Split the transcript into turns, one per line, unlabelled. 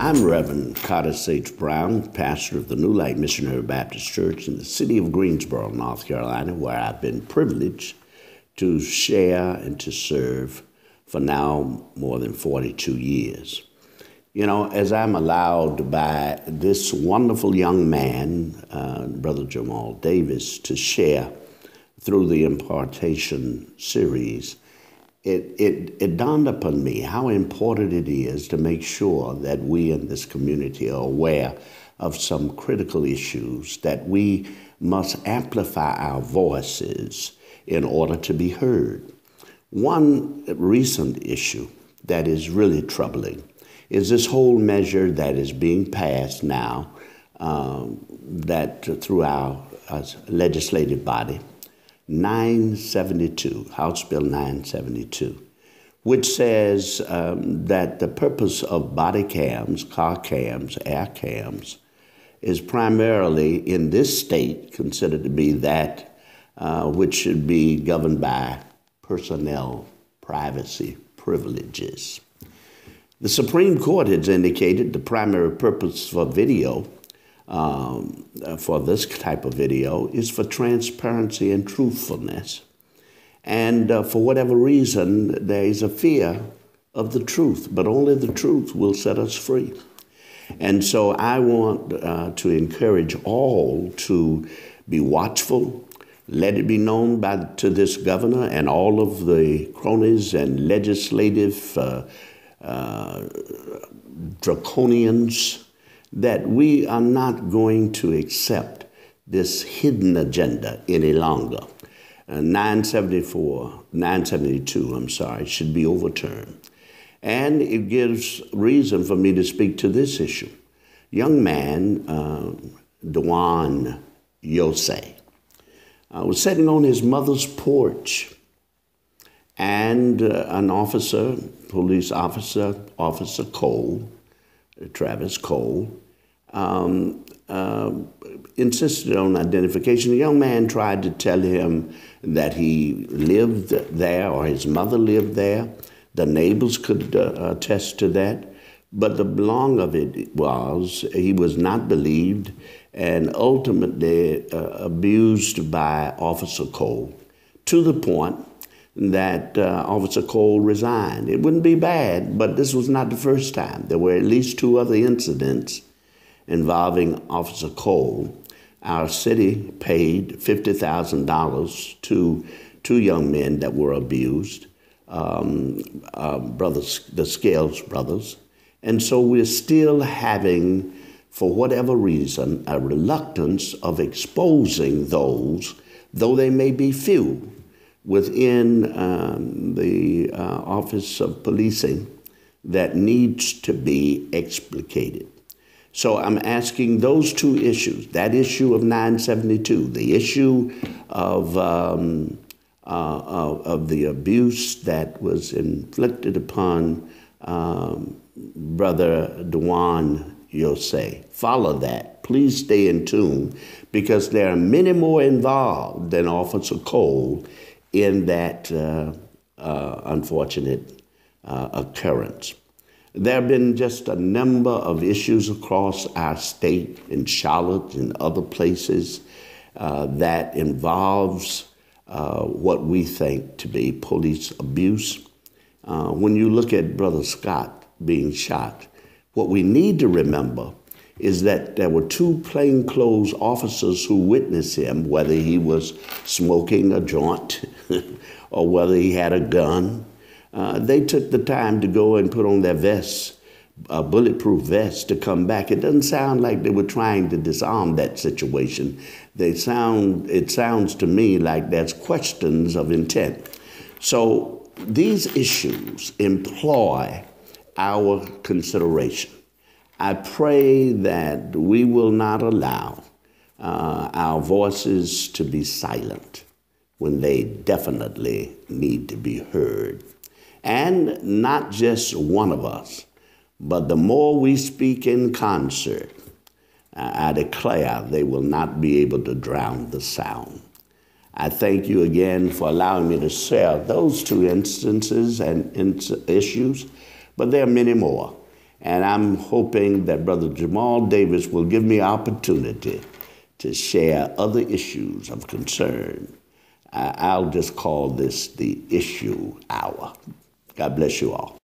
I'm Reverend Carter Sage Brown, pastor of the New Light Missionary Baptist Church in the city of Greensboro, North Carolina, where I've been privileged to share and to serve for now more than 42 years. You know, as I'm allowed by this wonderful young man, Brother Jamal Davis, to share through the Impartation Series, it dawned upon me how important it is to make sure that we in this community are aware of some critical issues, that we must amplify our voices in order to be heard. One recent issue that is really troubling is this whole measure that is being passed now that through our legislative body, 972, House Bill 972, which says that the purpose of body cams, car cams, air cams, is primarily in this state considered to be that which should be governed by personnel privacy privileges. The Supreme Court has indicated the primary purpose for video for this type of video is for transparency and truthfulness. And for whatever reason, there is a fear of the truth, but only the truth will set us free. And so I want to encourage all to be watchful. Let it be known to this governor and all of the cronies and legislative draconians that we are not going to accept this hidden agenda any longer. 972, should be overturned. And it gives reason for me to speak to this issue. Young man, Dewan Yosei, was sitting on his mother's porch, and an officer, police officer, Officer Cole, Travis Cole, insisted on identification. The young man tried to tell him that he lived there or his mother lived there. The neighbors could attest to that. But the long of it was he was not believed and ultimately abused by Officer Cole to the point that Officer Cole resigned. It wouldn't be bad, but this was not the first time. There were at least two other incidents involving Officer Cole. Our city paid $50,000 to two young men that were abused, the Scales brothers. And so we're still having, for whatever reason, a reluctance of exposing those, though they may be few, within the Office of Policing that needs to be explicated. So I'm asking those two issues, that issue of 972, the issue of the abuse that was inflicted upon Brother Dewan Yosei. Follow that. Please stay in tune, because there are many more involved than Officer Cole in that unfortunate occurrence. There have been just a number of issues across our state, in Charlotte and other places, that involves what we think to be police abuse. When you look at Brother Scott being shot, what we need to remember is that there were two plainclothes officers who witnessed him, whether he was smoking a joint or whether he had a gun. They took the time to go and put on their vests, bulletproof vests, to come back. It doesn't sound like they were trying to disarm that situation. It sounds to me like there's questions of intent. So these issues employ our consideration. I pray that we will not allow our voices to be silent when they definitely need to be heard. And not just one of us, but the more we speak in concert, I declare they will not be able to drown the sound. I thank you again for allowing me to share those two instances and issues, but there are many more. And I'm hoping that Brother Jamal Davis will give me opportunity to share other issues of concern. I'll just call this the issue hour. God bless you all.